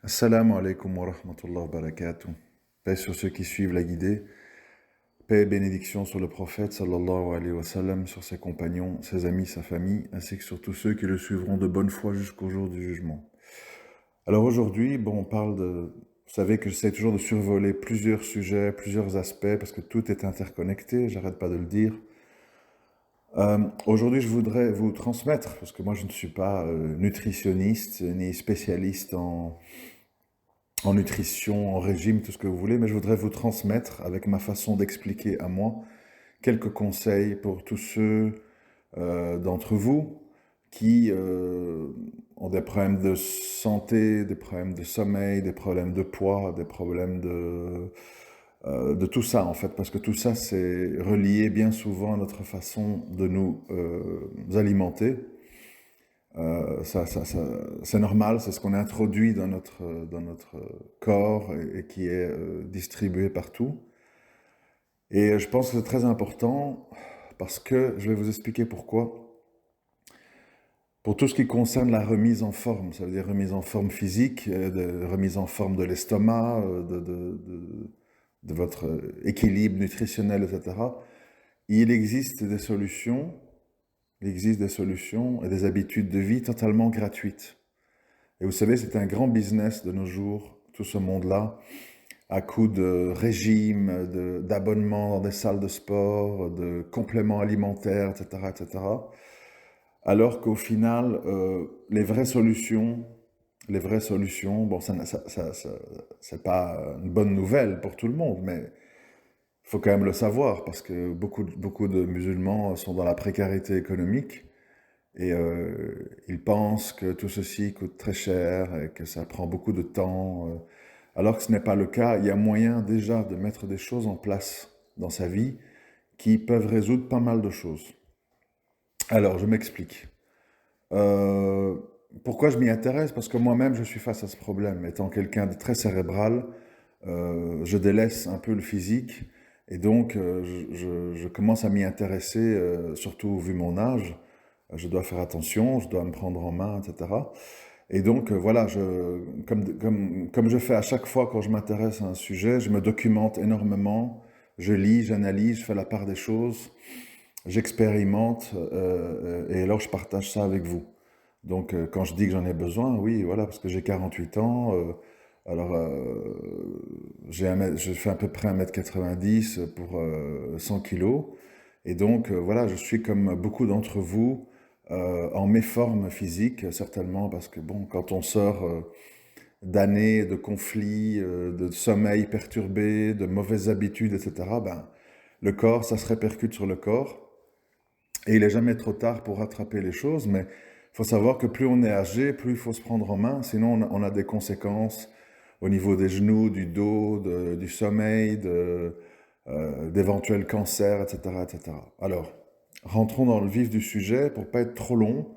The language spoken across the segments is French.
Assalamu alaikum wa rahmatullah wa barakatuh. Paix sur ceux qui suivent la guidée. Paix et bénédiction sur le prophète sallallahu alayhi wa sallam, sur ses compagnons, ses amis, sa famille, ainsi que sur tous ceux qui le suivront de bonne foi jusqu'au jour du jugement. Alors aujourd'hui, on parle de... Vous savez que j'essaie toujours de survoler plusieurs sujets, plusieurs aspects, parce que tout est interconnecté, j'arrête pas de le dire. Aujourd'hui, je voudrais vous transmettre, parce que moi je ne suis pas nutritionniste, ni spécialiste en nutrition, en régime, tout ce que vous voulez, mais je voudrais vous transmettre, avec ma façon d'expliquer à moi, quelques conseils pour tous ceux d'entre vous qui ont des problèmes de santé, des problèmes de sommeil, des problèmes de poids, des problèmes de tout ça en fait, parce que tout ça c'est relié bien souvent à notre façon de nous alimenter. C'est normal, c'est ce qu'on a introduit dans notre corps et qui est distribué partout. Et je pense que c'est très important parce que je vais vous expliquer pourquoi. Pour tout ce qui concerne la remise en forme, ça veut dire remise en forme physique, remise en forme de l'estomac, de votre équilibre nutritionnel, etc. Il existe des solutions, il existe des solutions et des habitudes de vie totalement gratuites. Et vous savez, c'est un grand business de nos jours, tout ce monde-là, à coup de régime, d'abonnements dans des salles de sport, de compléments alimentaires, etc., etc. Alors qu'au final, les vraies solutions, bon, c'est pas une bonne nouvelle pour tout le monde, mais il faut quand même le savoir, parce que beaucoup de musulmans sont dans la précarité économique, et ils pensent que tout ceci coûte très cher, et que ça prend beaucoup de temps, alors que ce n'est pas le cas. Il y a moyen déjà de mettre des choses en place dans sa vie qui peuvent résoudre pas mal de choses. Alors, je m'explique. Euh, Pourquoi je m'y intéresse? Parce que moi-même, je suis face à ce problème. Étant quelqu'un de très cérébral, je délaisse un peu le physique et donc je commence à m'y intéresser, surtout vu mon âge. Je dois faire attention, je dois me prendre en main, etc. Et donc voilà, comme je fais à chaque fois quand je m'intéresse à un sujet, je me documente énormément, je lis, j'analyse, je fais la part des choses, j'expérimente et alors je partage ça avec vous. Donc, quand je dis que j'en ai besoin, oui, voilà, parce que j'ai 48 ans, alors je fais à peu près 1,90 m pour 100 kilos, et donc voilà, je suis comme beaucoup d'entre vous en méforme physique, certainement, parce que bon, quand on sort d'années de conflits, de sommeil perturbé, de mauvaises habitudes, etc., ben, le corps, ça se répercute sur le corps, et il n'est jamais trop tard pour rattraper les choses, mais il faut savoir que plus on est âgé, plus il faut se prendre en main, sinon on a des conséquences au niveau des genoux, du dos, du sommeil, d'éventuels cancers, etc., etc. Alors, rentrons dans le vif du sujet pour pas être trop long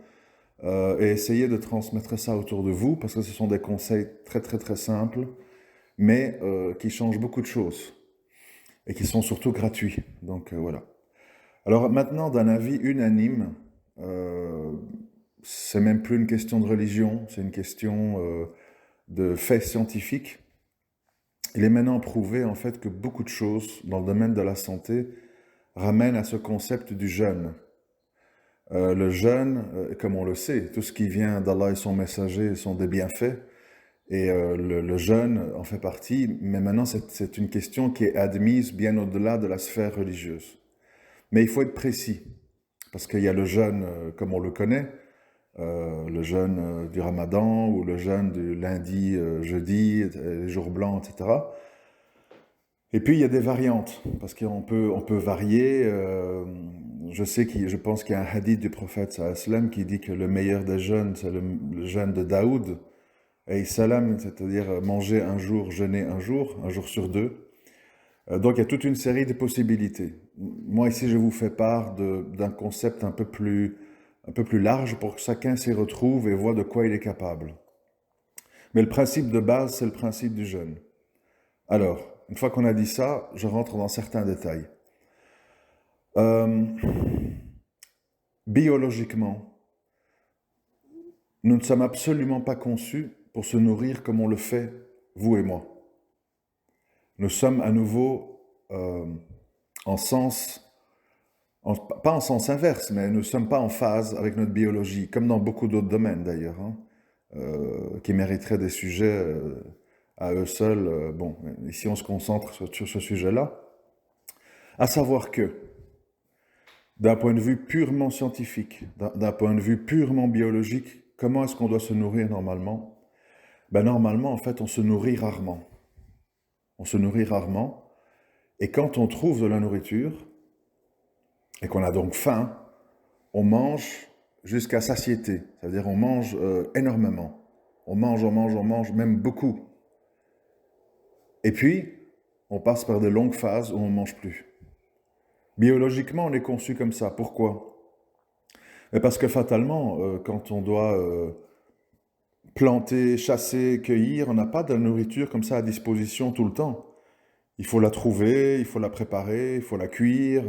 et essayer de transmettre ça autour de vous, parce que ce sont des conseils très très très simples, mais qui changent beaucoup de choses et qui sont surtout gratuits. Donc voilà. Alors maintenant, d'un avis unanime, euh, c'est même plus une question de religion, c'est une question de faits scientifiques. Il est maintenant prouvé en fait que beaucoup de choses dans le domaine de la santé ramènent à ce concept du jeûne. Le jeûne, comme on le sait, tout ce qui vient d'Allah et son messager sont des bienfaits, et le jeûne en fait partie, mais maintenant c'est une question qui est admise bien au-delà de la sphère religieuse. Mais il faut être précis, parce qu'il y a le jeûne comme on le connaît, le jeûne du ramadan ou le jeûne du lundi, jeudi, les jours blancs, etc. Et puis il y a des variantes, parce on peut varier. Je pense qu'il y a un hadith du prophète sallallahu alayhi wa sallam qui dit que le meilleur des jeûnes, c'est le jeûne de Daoud, et salam, c'est-à-dire manger un jour, jeûner un jour sur deux. Donc il y a toute une série de possibilités. Moi ici, je vous fais part d'un concept un peu plus large pour que chacun s'y retrouve et voit de quoi il est capable. Mais le principe de base, c'est le principe du jeûne. Alors, une fois qu'on a dit ça, je rentre dans certains détails. Euh, Biologiquement, nous ne sommes absolument pas conçus pour se nourrir comme on le fait, vous et moi. Nous sommes à nouveau en sens, pas en sens inverse, mais nous ne sommes pas en phase avec notre biologie, comme dans beaucoup d'autres domaines d'ailleurs, hein, qui mériteraient des sujets à eux seuls. Bon, ici on se concentre sur ce sujet-là. À savoir que, d'un point de vue purement scientifique, d'un point de vue purement biologique, comment est-ce qu'on doit se nourrir normalement? Ben normalement, en fait, on se nourrit rarement. On se nourrit rarement. Et quand on trouve de la nourriture, et qu'on a donc faim, on mange jusqu'à satiété. Ça veut dire on mange énormément. On mange, même beaucoup. Et puis, on passe par de longues phases où on ne mange plus. Biologiquement, on est conçu comme ça. Pourquoi? Parce que fatalement, quand on doit planter, chasser, cueillir, on n'a pas de la nourriture comme ça à disposition tout le temps. Il faut la trouver, il faut la préparer, il faut la cuire,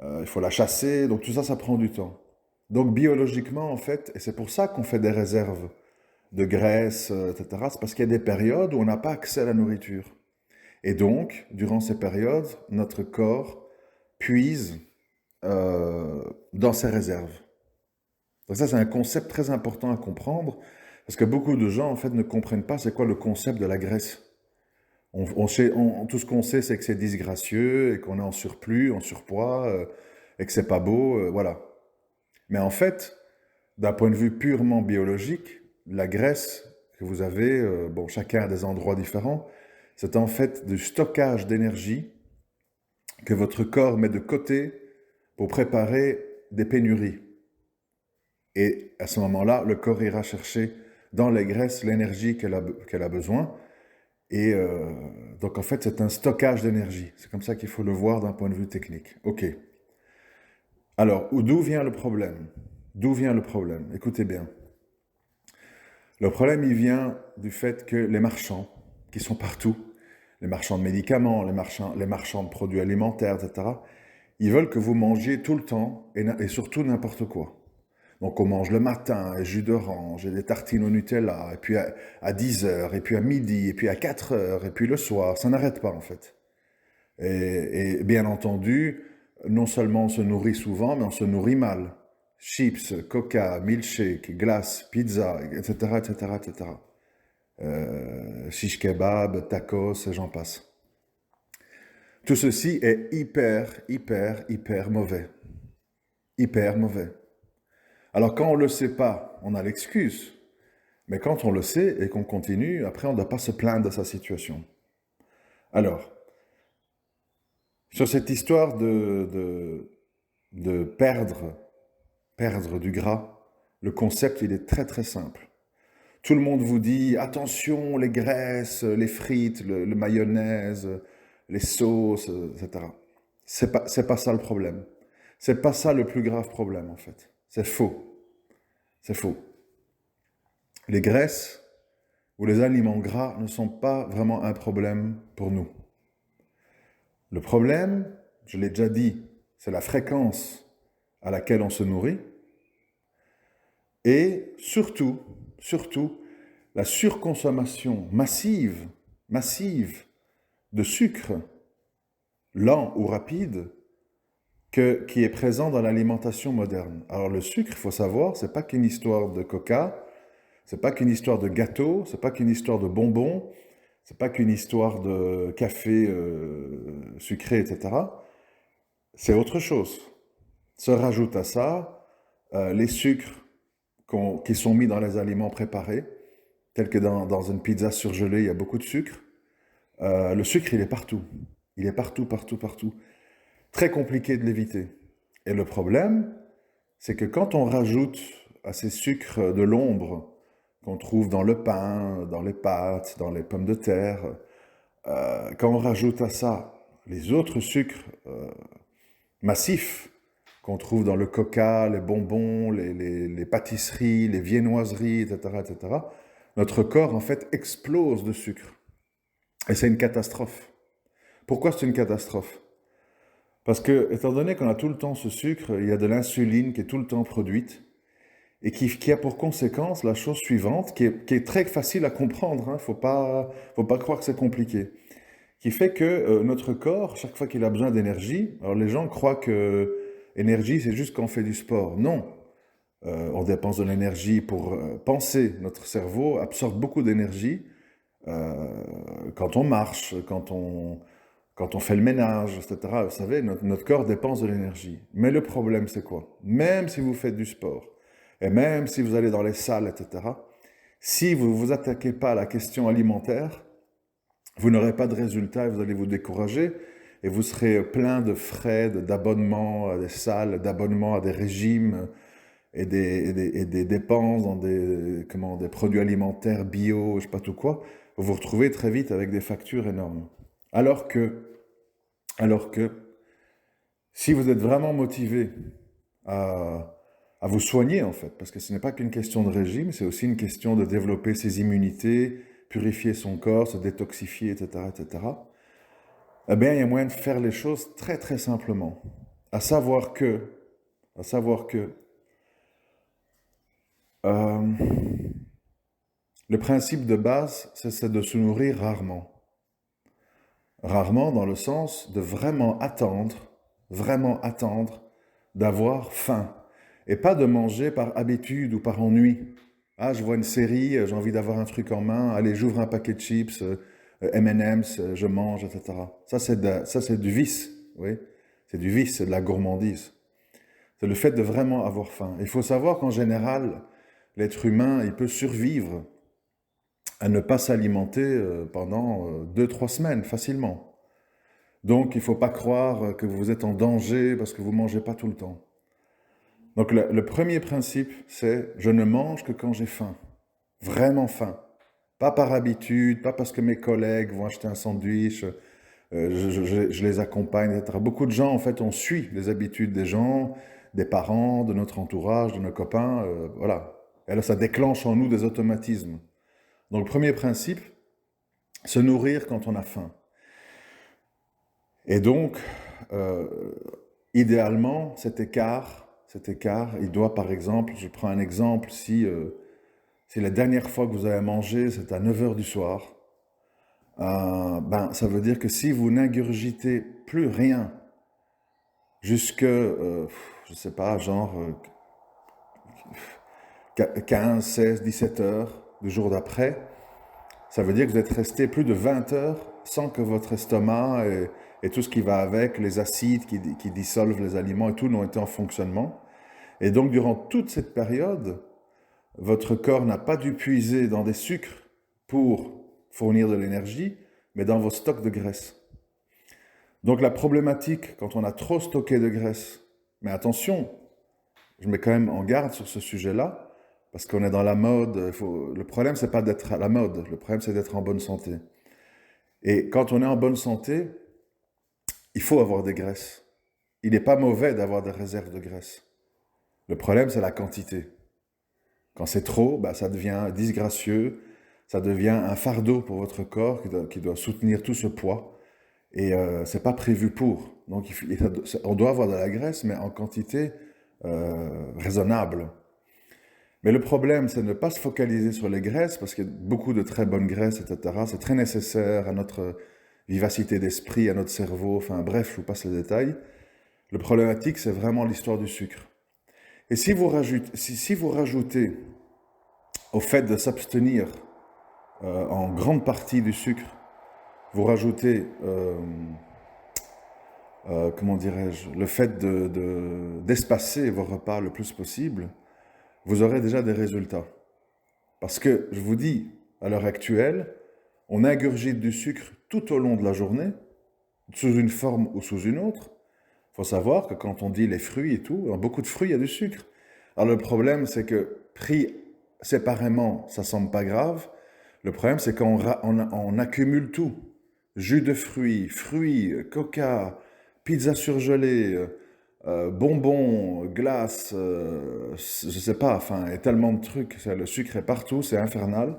il faut la chasser, donc tout ça, ça prend du temps. Donc biologiquement, en fait, et c'est pour ça qu'on fait des réserves de graisse, etc., c'est parce qu'il y a des périodes où on n'a pas accès à la nourriture. Et donc, durant ces périodes, notre corps puise dans ses réserves. Donc ça, c'est un concept très important à comprendre, parce que beaucoup de gens, en fait, ne comprennent pas c'est quoi le concept de la graisse. Tout ce qu'on sait, c'est que c'est disgracieux, et qu'on est en surplus, en surpoids, et que c'est pas beau, voilà. Mais en fait, d'un point de vue purement biologique, la graisse que vous avez, bon, chacun a des endroits différents, c'est en fait du stockage d'énergie que votre corps met de côté pour préparer des pénuries. Et à ce moment-là, le corps ira chercher dans les graisses l'énergie qu'elle a besoin. Et donc en fait, c'est un stockage d'énergie. C'est comme ça qu'il faut le voir d'un point de vue technique. Ok. Alors, d'où vient le problème? D'où vient le problème? Écoutez bien. Le problème, il vient du fait que les marchands, qui sont partout, les marchands de médicaments, les marchands de produits alimentaires, etc., ils veulent que vous mangiez tout le temps et surtout n'importe quoi. Donc on mange le matin, et jus d'orange, et des tartines au Nutella, et puis à 10 heures, et puis à midi, et puis à 4 heures, et puis le soir. Ça n'arrête pas en fait. Et bien entendu, non seulement on se nourrit souvent, mais on se nourrit mal. Chips, coca, milkshake, glace, pizza, etc., etc., etc. Shish kebab, tacos, et j'en passe. Tout ceci est hyper mauvais. Hyper mauvais. Alors quand on ne le sait pas, on a l'excuse. Mais quand on le sait et qu'on continue, après on ne doit pas se plaindre de sa situation. Alors, sur cette histoire de perdre du gras, le concept il est très simple. Tout le monde vous dit, attention, les graisses, les frites, le mayonnaise, les sauces, etc. C'est pas ça le problème. C'est pas ça le plus grave problème en fait. C'est faux. C'est faux. Les graisses ou les aliments gras ne sont pas vraiment un problème pour nous. Le problème, je l'ai déjà dit, c'est la fréquence à laquelle on se nourrit et surtout, la surconsommation massive de sucre, lent ou rapide, qui est présent dans l'alimentation moderne. Alors le sucre, il faut savoir, c'est pas qu'une histoire de coca, c'est pas qu'une histoire de gâteau, c'est pas qu'une histoire de bonbons, c'est pas qu'une histoire de café sucré, etc. C'est autre chose. Se rajoute à ça les sucres qui sont mis dans les aliments préparés, tels que dans une pizza surgelée, il y a beaucoup de sucre. Le sucre, il est partout. Il est partout. Très compliqué de l'éviter. Et le problème, c'est que quand on rajoute à ces sucres de l'ombre qu'on trouve dans le pain, dans les pâtes, dans les pommes de terre, quand on rajoute à ça les autres sucres massifs qu'on trouve dans le coca, les bonbons, les pâtisseries, les viennoiseries, etc., notre corps, en fait, explose de sucre. Et c'est une catastrophe. Pourquoi c'est une catastrophe? Parce que, étant donné qu'on a tout le temps ce sucre, il y a de l'insuline qui est tout le temps produite. et qui a pour conséquence la chose suivante, qui est très facile à comprendre, hein, faut pas croire que c'est compliqué, qui fait que notre corps, chaque fois qu'il a besoin d'énergie, alors les gens croient que énergie, c'est juste quand on fait du sport. Non, on dépense de l'énergie pour penser. Notre cerveau absorbe beaucoup d'énergie euh, quand on marche, quand on fait le ménage, etc. Vous savez, notre corps dépense de l'énergie. Mais le problème, c'est quoi? Même si vous faites du sport, et même si vous allez dans les salles, etc., si vous ne vous attaquez pas à la question alimentaire, vous n'aurez pas de résultat et vous allez vous décourager et vous serez plein de frais, d'abonnements à des salles, d'abonnements à des régimes et des dépenses dans des produits alimentaires bio, je sais pas tout quoi. Vous vous retrouvez très vite avec des factures énormes. Alors que, alors que si vous êtes vraiment motivé à, à vous soigner en fait, parce que ce n'est pas qu'une question de régime, c'est aussi une question de développer ses immunités, purifier son corps, se détoxifier, etc., etc., eh bien, il y a moyen de faire les choses très très simplement. À savoir que, à savoir que euh, le principe de base, c'est de se nourrir rarement. Rarement dans le sens de vraiment attendre d'avoir faim. Et pas de manger par habitude ou par ennui. Ah, je vois une série, j'ai envie d'avoir un truc en main, allez, j'ouvre un paquet de chips, M&M's, je mange, etc. Ça, c'est du vice, oui. C'est du vice, c'est de la gourmandise. C'est le fait de vraiment avoir faim. Il faut savoir qu'en général, l'être humain, il peut survivre à ne pas s'alimenter pendant 2-3 semaines facilement. Donc il ne faut pas croire que vous êtes en danger parce que vous ne mangez pas tout le temps. Donc le premier principe, c'est je ne mange que quand j'ai faim. Vraiment faim. Pas par habitude, pas parce que mes collègues vont acheter un sandwich, je les accompagne, etc. Beaucoup de gens, en fait, on suit les habitudes des gens, des parents, de notre entourage, de nos copains, voilà. Et là, ça déclenche en nous des automatismes. Donc, le premier principe, se nourrir quand on a faim. Et donc, euh, idéalement, cet écart, il doit, par exemple, je prends un exemple, si la dernière fois que vous avez mangé, c'est à 9 heures du soir, ben, ça veut dire que si vous n'ingurgitez plus rien jusque, je sais pas, genre 15, 16, 17 heures du jour d'après, ça veut dire que vous êtes resté plus de 20 heures sans que votre estomac et tout ce qui va avec, les acides qui dissolvent les aliments et tout, n'ont été en fonctionnement. Et donc, durant toute cette période, votre corps n'a pas dû puiser dans des sucres pour fournir de l'énergie, mais dans vos stocks de graisse. Donc, la problématique, quand on a trop stocké de graisse, mais attention, je mets quand même en garde sur ce sujet-là, parce qu'on est dans la mode. Le problème, c'est pas d'être à la mode. Le problème, c'est d'être en bonne santé. Et quand on est en bonne santé, il faut avoir des graisses. Il n'est pas mauvais d'avoir des réserves de graisse. Le problème, c'est la quantité. Quand c'est trop, bah, ça devient disgracieux, ça devient un fardeau pour votre corps qui doit soutenir tout ce poids. Et c'est pas prévu pour. Donc, on doit avoir de la graisse, mais en quantité raisonnable. Mais le problème, c'est de ne pas se focaliser sur les graisses, parce qu'il y a beaucoup de très bonnes graisses, etc. C'est très nécessaire à notre vivacité d'esprit, à notre cerveau, enfin bref, je vous passe les détails. Le problématique, c'est vraiment l'histoire du sucre. Et si vous rajoutez au fait de s'abstenir en grande partie du sucre, vous rajoutez, comment dirais-je, le fait d'espacer vos repas le plus possible, vous aurez déjà des résultats. Parce que, je vous dis, à l'heure actuelle, on ingurgite du sucre tout au long de la journée, sous une forme ou sous une autre. Il faut savoir que quand on dit les fruits et tout, dans beaucoup de fruits, il y a du sucre. Alors le problème, c'est que pris séparément, ça ne semble pas grave. Le problème, c'est quand on accumule tout. Jus de fruits, coca, pizza surgelée, bonbons, glace, je sais pas, enfin, il y a tellement de trucs, le sucre est partout, c'est infernal.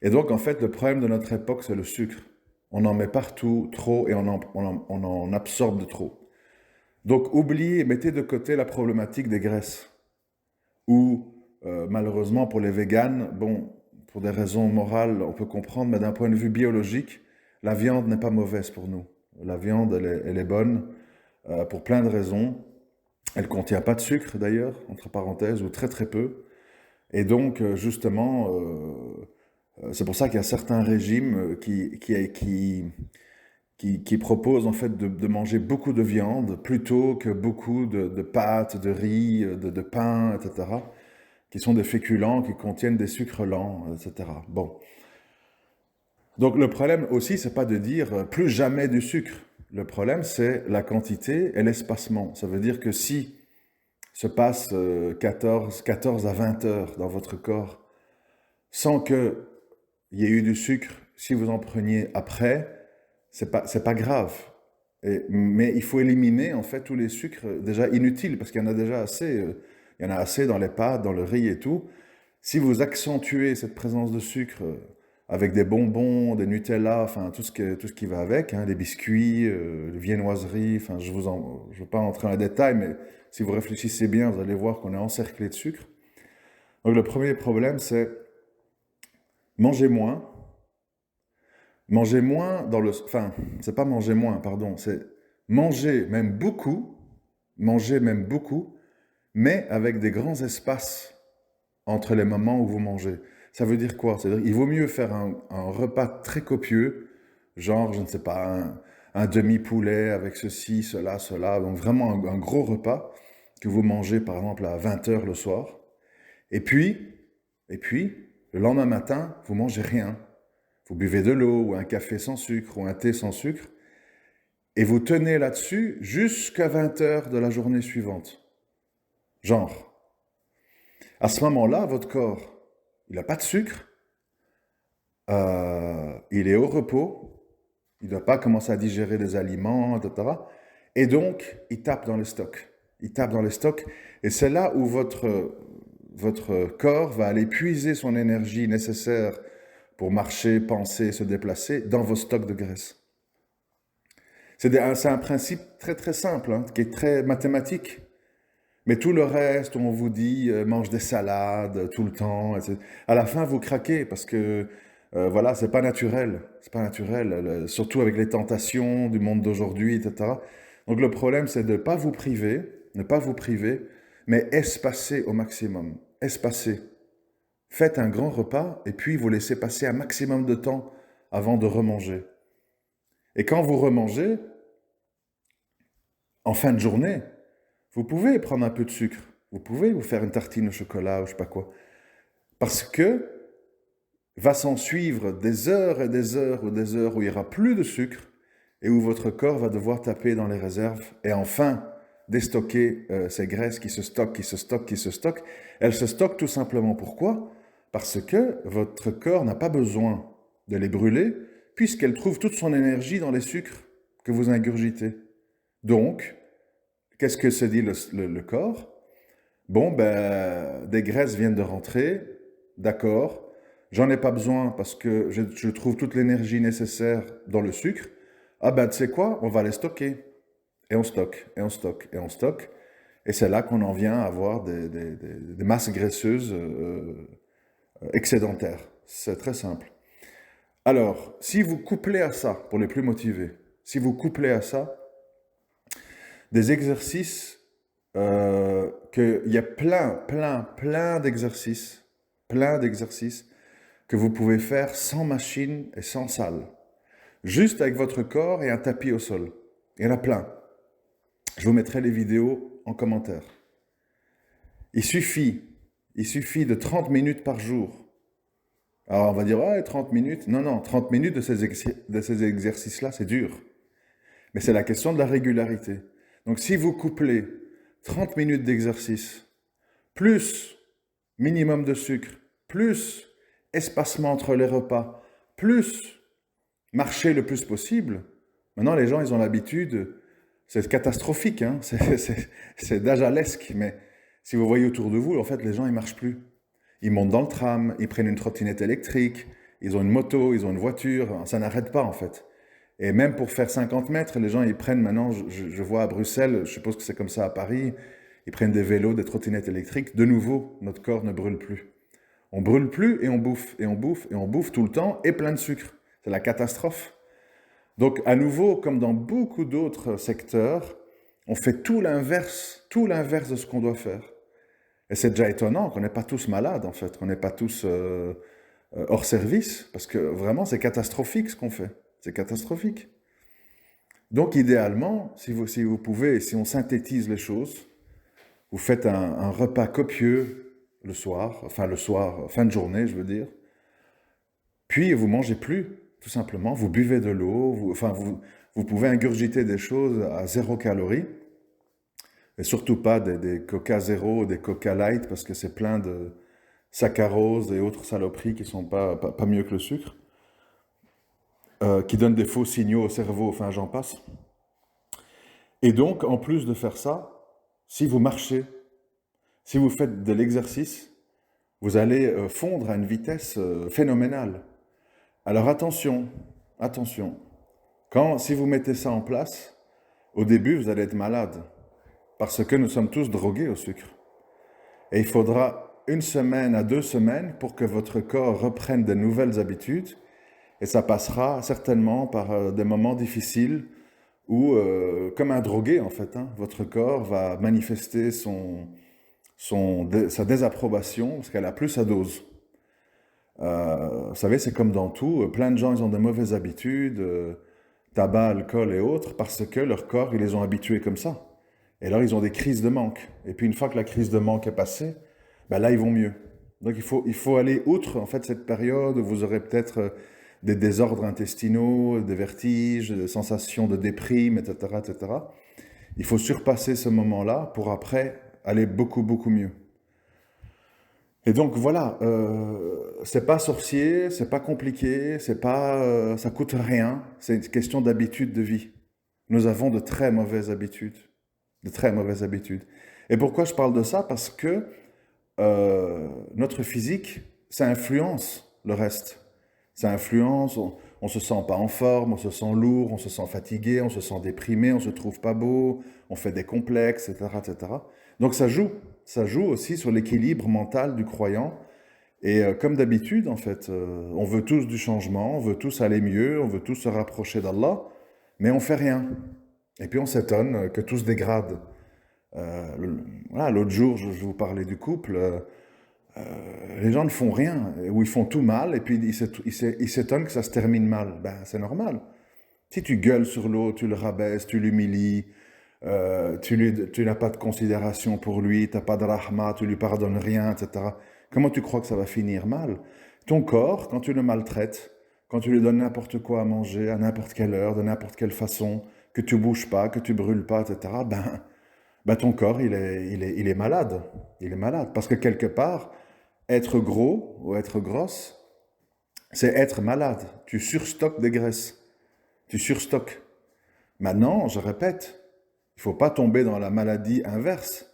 Et donc, en fait, le problème de notre époque, c'est le sucre. On en met partout trop et on en absorbe de trop. Donc, oubliez, mettez de côté la problématique des graisses. ou malheureusement pour les véganes, bon, pour des raisons morales, on peut comprendre, mais d'un point de vue biologique, la viande n'est pas mauvaise pour nous. La viande, elle est bonne pour plein de raisons. Elle ne contient pas de sucre d'ailleurs, entre parenthèses, ou très très peu. Et donc, justement, c'est pour ça qu'il y a certains régimes qui proposent en fait de manger beaucoup de viande plutôt que beaucoup de pâtes, de riz, de pain, etc., qui sont des féculents qui contiennent des sucres lents, etc. Bon. Donc le problème aussi, c'est pas de dire plus jamais du sucre. Le problème, c'est la quantité et l'espacement. Ça veut dire que si se passe 14 à 20 heures dans votre corps sans qu'il y ait eu du sucre, si vous en preniez après, c'est pas grave. Mais il faut éliminer en fait tous les sucres déjà inutiles parce qu'il y en a déjà assez. Il y en a assez dans les pâtes, dans le riz et tout. Si vous accentuez cette présence de sucre avec des bonbons, des Nutella, enfin tout ce qui va avec, hein, les biscuits, les viennoiseries, enfin je veux pas entrer dans les détails, mais si vous réfléchissez bien, vous allez voir qu'on est encerclé de sucre. Donc le premier problème, c'est manger moins. Manger moins dans le... Enfin, c'est pas manger moins, pardon, c'est manger même beaucoup, mais avec des grands espaces entre les moments où vous mangez. Ça veut dire quoi? C'est-à-dire qu'il vaut mieux faire un repas très copieux, genre, je ne sais pas, un demi-poulet avec ceci, cela, donc vraiment un gros repas que vous mangez par exemple à 20 heures le soir. Et puis, le lendemain matin, vous mangez rien. Vous buvez de l'eau ou un café sans sucre ou un thé sans sucre et vous tenez là-dessus jusqu'à 20 heures de la journée suivante. Genre, à ce moment-là, votre corps, il n'a pas de sucre, il est au repos, il ne doit pas commencer à digérer des aliments, etc. Et donc, il tape dans les stocks. Il tape dans les stocks et c'est là où votre corps va aller puiser son énergie nécessaire pour marcher, penser, se déplacer dans vos stocks de graisse. C'est un principe très très simple, hein, qui est très mathématique. Mais tout le reste, on vous dit mange des salades tout le temps, etc. À la fin, vous craquez parce que voilà, c'est pas naturel. C'est pas naturel, surtout avec les tentations du monde d'aujourd'hui, etc. Donc le problème, c'est de ne pas vous priver, mais espacer au maximum. Espacer. Faites un grand repas et puis vous laissez passer un maximum de temps avant de remanger. Et quand vous remangez, en fin de journée, vous pouvez prendre un peu de sucre. Vous pouvez vous faire une tartine au chocolat ou je sais pas quoi. Parce que va s'en suivre des heures et des heures ou des heures où il n'y aura plus de sucre et où votre corps va devoir taper dans les réserves et enfin déstocker ces graisses qui se stockent, qui se stockent, qui se stockent. Elles se stockent tout simplement pourquoi? Parce que votre corps n'a pas besoin de les brûler puisqu'elle trouve toute son énergie dans les sucres que vous ingurgitez. Donc, qu'est-ce que se dit le corps? Bon, ben, des graisses viennent de rentrer, d'accord. J'en ai pas besoin parce que je trouve toute l'énergie nécessaire dans le sucre. Ah ben, tu sais quoi? On va les stocker. Et on stocke, et on stocke, et on stocke. Et c'est là qu'on en vient à avoir des masses graisseuses excédentaires. C'est très simple. Alors, si vous couplez à ça, pour les plus motivés, si vous couplez à ça des exercices, qu'il y a plein d'exercices que vous pouvez faire sans machine et sans salle. Juste avec votre corps et un tapis au sol. Il y en a plein. Je vous mettrai les vidéos en commentaire. Il suffit de 30 minutes par jour. Alors on va dire, ouais, 30 minutes. Non, 30 minutes de ces exercices-là, c'est dur. Mais c'est la question de la régularité. Donc si vous couplez 30 minutes d'exercice, plus minimum de sucre, plus espacement entre les repas, plus marcher le plus possible, maintenant les gens ils ont l'habitude, c'est catastrophique, hein, c'est dajalesque, mais si vous voyez autour de vous, en fait les gens ils marchent plus. Ils montent dans le tram, ils prennent une trottinette électrique, ils ont une moto, ils ont une voiture, ça n'arrête pas en fait. Et même pour faire 50 mètres, les gens, ils prennent maintenant, je vois à Bruxelles, je suppose que c'est comme ça à Paris, ils prennent des vélos, des trottinettes électriques, de nouveau, notre corps ne brûle plus. On brûle plus et on bouffe, et on bouffe, et on bouffe tout le temps, et plein de sucre. C'est la catastrophe. Donc, à nouveau, comme dans beaucoup d'autres secteurs, on fait tout l'inverse de ce qu'on doit faire. Et c'est déjà étonnant qu'on n'est pas tous malades, en fait, qu'on n'est pas tous hors service, parce que vraiment, c'est catastrophique ce qu'on fait. C'est catastrophique. Donc, idéalement, si vous pouvez, si on synthétise les choses, vous faites un repas copieux le soir, fin de journée, je veux dire, puis vous mangez plus, tout simplement, vous buvez de l'eau, vous pouvez ingurgiter des choses à 0 calories, et surtout pas des Coca Zéro, des Coca Light, parce que c'est plein de saccharose et autres saloperies qui sont pas mieux que le sucre, qui donnent des faux signaux au cerveau, enfin j'en passe. Et donc, en plus de faire ça, si vous marchez, si vous faites de l'exercice, vous allez fondre à une vitesse phénoménale. Alors attention, si vous mettez ça en place, au début, vous allez être malade, parce que nous sommes tous drogués au sucre. Et il faudra 1 semaine à 2 semaines pour que votre corps reprenne de nouvelles habitudes, et ça passera certainement par des moments difficiles où, comme un drogué en fait, votre corps va manifester sa désapprobation parce qu'elle a plus sa dose. Vous savez, c'est comme dans tout, plein de gens ils ont de mauvaises habitudes, tabac, alcool et autres, parce que leur corps, ils les ont habitués comme ça. Et alors ils ont des crises de manque. Et puis une fois que la crise de manque est passée, ben là ils vont mieux. Donc il faut aller outre en fait cette période où vous aurez peut-être des désordres intestinaux, des vertiges, des sensations de déprime, etc., etc. Il faut surpasser ce moment-là pour après aller beaucoup, beaucoup mieux. Et donc voilà, c'est pas sorcier, c'est pas compliqué, ça coûte rien, c'est une question d'habitude de vie. Nous avons de très mauvaises habitudes, de très mauvaises habitudes. Et pourquoi je parle de ça? Parce que notre physique, ça influence le reste. Ça influence, on se sent pas en forme, on se sent lourd, on se sent fatigué, on se sent déprimé, on se trouve pas beau, on fait des complexes, etc., etc. Donc ça joue aussi sur l'équilibre mental du croyant. Et comme d'habitude, en fait, on veut tous du changement, on veut tous aller mieux, on veut tous se rapprocher d'Allah, mais on fait rien. Et puis on s'étonne que tout se dégrade. Voilà, l'autre jour, je vous parlais du couple. Les gens ne font rien, ou ils font tout mal, et puis ils s'étonnent que ça se termine mal. Ben, c'est normal. Si tu gueules sur l'autre, tu le rabaisses, tu l'humilies, tu n'as pas de considération pour lui, tu n'as pas de rahma, tu lui pardonnes rien, etc. Comment tu crois que ça va finir mal? Ton corps, quand tu le maltraites, quand tu lui donnes n'importe quoi à manger, à n'importe quelle heure, de n'importe quelle façon, que tu bouges pas, que tu brûles pas, etc., ben ton corps, il est malade. Il est malade. Parce que quelque part, être gros ou être grosse, c'est être malade. Tu surstockes des graisses. Tu surstockes. Maintenant, je répète, il ne faut pas tomber dans la maladie inverse,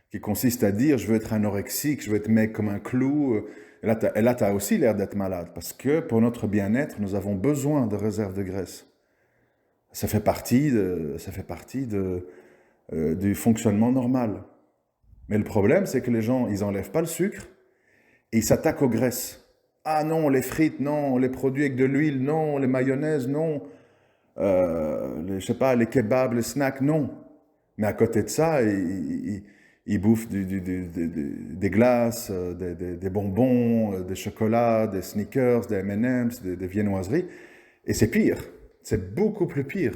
qui consiste à dire je veux être anorexique, je veux être mec comme un clou. Et là, tu as aussi l'air d'être malade. Parce que pour notre bien-être, nous avons besoin de réserves de graisse. Ça fait partie du fonctionnement normal. Mais le problème, c'est que les gens, ils n'enlèvent pas le sucre et ils s'attaquent aux graisses. Ah non, les frites, non, les produits avec de l'huile, non, les mayonnaises, non, je sais pas, les kebabs, les snacks, non. Mais à côté de ça, ils bouffent des glaces, des bonbons, des chocolats, des sneakers, des M&M's, des viennoiseries. Et c'est pire, c'est beaucoup plus pire.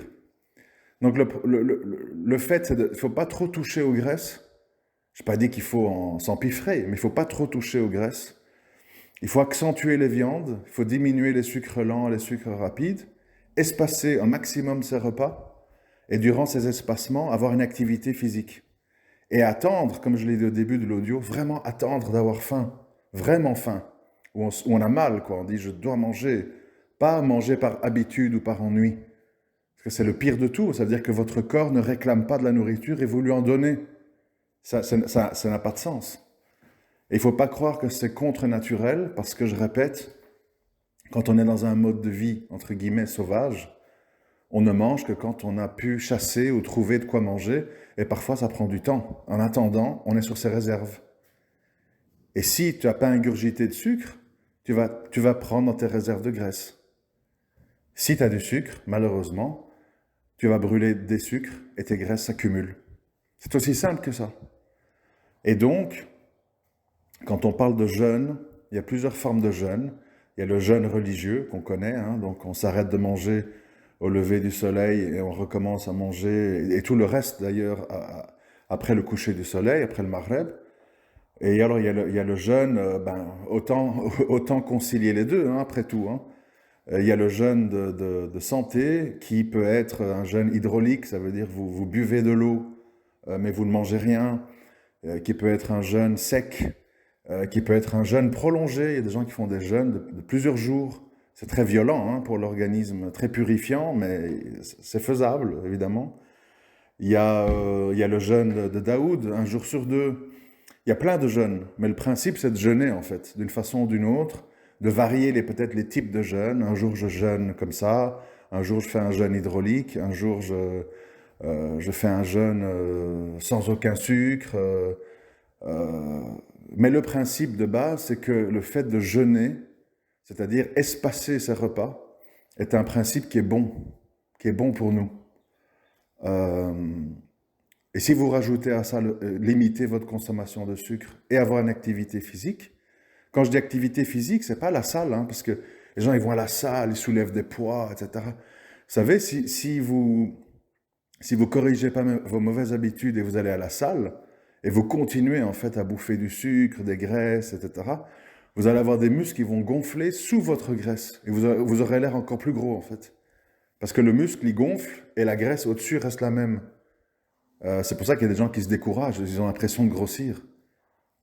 Donc le fait, c'est il ne faut pas trop toucher aux graisses. Je n'ai pas dit qu'il faut s'empiffrer, mais il ne faut pas trop toucher aux graisses. Il faut accentuer les viandes, il faut diminuer les sucres lents, les sucres rapides, espacer un maximum ses repas, et durant ces espacements, avoir une activité physique. Et attendre, comme je l'ai dit au début de l'audio, vraiment attendre d'avoir faim, vraiment faim, où on a mal, quoi. On dit je dois manger, pas manger par habitude ou par ennui. Parce que c'est le pire de tout, ça veut dire que votre corps ne réclame pas de la nourriture et vous lui en donnez. Ça n'a pas de sens. Et il ne faut pas croire que c'est contre-naturel, parce que je répète, quand on est dans un mode de vie, entre guillemets, sauvage, On ne mange que quand on a pu chasser ou trouver de quoi manger, et parfois ça prend du temps. En attendant, on est sur ses réserves. Et si tu n'as pas ingurgité de sucre, tu vas prendre dans tes réserves de graisse. Si tu as du sucre, malheureusement, tu vas brûler des sucres et tes graisses s'accumulent. C'est aussi simple que ça. Et donc, quand on parle de jeûne, il y a plusieurs formes de jeûne. Il y a le jeûne religieux qu'on connaît, hein, donc on s'arrête de manger au lever du soleil et on recommence à manger, et tout le reste d'ailleurs après le coucher du soleil, après le Maghreb. Et alors il y a le jeûne, autant concilier les deux, hein, après tout. Hein. Il y a le jeûne de santé qui peut être un jeûne hydraulique, ça veut dire vous buvez de l'eau, mais vous ne mangez rien, qui peut être un jeûne sec, qui peut être un jeûne prolongé. Il y a des gens qui font des jeûnes de plusieurs jours. C'est très violent hein, pour l'organisme, très purifiant, mais c'est faisable, évidemment. Il y a le jeûne de Daoud, un jour sur deux. Il y a plein de jeûnes, mais le principe, c'est de jeûner, en fait, d'une façon ou d'une autre, de varier peut-être les types de jeûnes. Un jour, je jeûne comme ça, un jour, je fais un jeûne hydraulique, un jour, je fais un jeûne sans aucun sucre. Mais le principe de base, c'est que le fait de jeûner, c'est-à-dire espacer ses repas, est un principe qui est bon pour nous. Et si vous rajoutez à ça, limiter votre consommation de sucre et avoir une activité physique, quand je dis activité physique, c'est pas la salle, hein, parce que les gens ils vont à la salle, ils soulèvent des poids, etc. Vous savez, si vous corrigez pas vos mauvaises habitudes et vous allez à la salle, et vous continuez en fait à bouffer du sucre, des graisses, etc., vous allez avoir des muscles qui vont gonfler sous votre graisse. Et vous aurez l'air encore plus gros en fait. Parce que le muscle, il gonfle et la graisse au-dessus reste la même. C'est pour ça qu'il y a des gens qui se découragent, ils ont l'impression de grossir,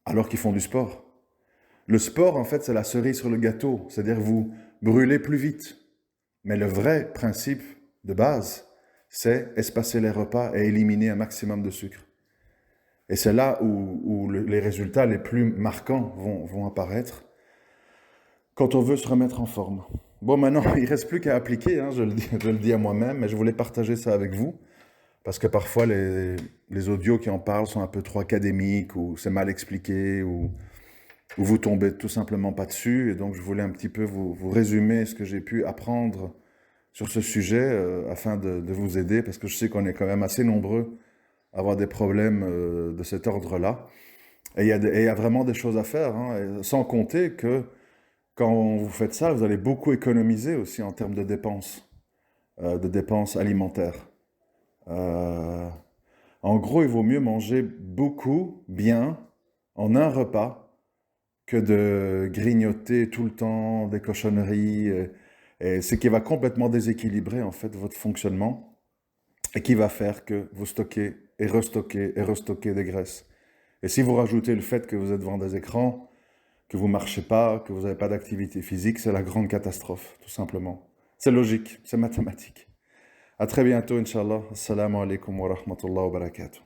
alors qu'ils font du sport. Le sport, en fait, c'est la cerise sur le gâteau, c'est-à-dire vous brûlez plus vite. Mais le vrai principe de base, c'est espacer les repas et éliminer un maximum de sucre. Et c'est là où les résultats les plus marquants vont apparaître quand on veut se remettre en forme. Bon, maintenant, il ne reste plus qu'à appliquer, hein, je le dis à moi-même, mais je voulais partager ça avec vous, parce que parfois les audios qui en parlent sont un peu trop académiques, ou c'est mal expliqué, ou vous tombez tout simplement pas dessus, et donc je voulais un petit peu vous résumer ce que j'ai pu apprendre sur ce sujet, afin de vous aider, parce que je sais qu'on est quand même assez nombreux avoir des problèmes de cet ordre-là. Et il y a vraiment des choses à faire, hein, sans compter que quand vous faites ça, vous allez beaucoup économiser aussi en termes de dépenses alimentaires. Euh, En gros, il vaut mieux manger beaucoup, bien, en un repas, que de grignoter tout le temps des cochonneries, et ce qui va complètement déséquilibrer en fait votre fonctionnement, et qui va faire que vous stockez et restockez des graisses. Et si vous rajoutez le fait que vous êtes devant des écrans, que vous ne marchez pas, que vous n'avez pas d'activité physique, c'est la grande catastrophe, tout simplement. C'est logique, c'est mathématique. À très bientôt, Inch'Allah. Assalamu alaikum wa rahmatullahi wa barakatuh.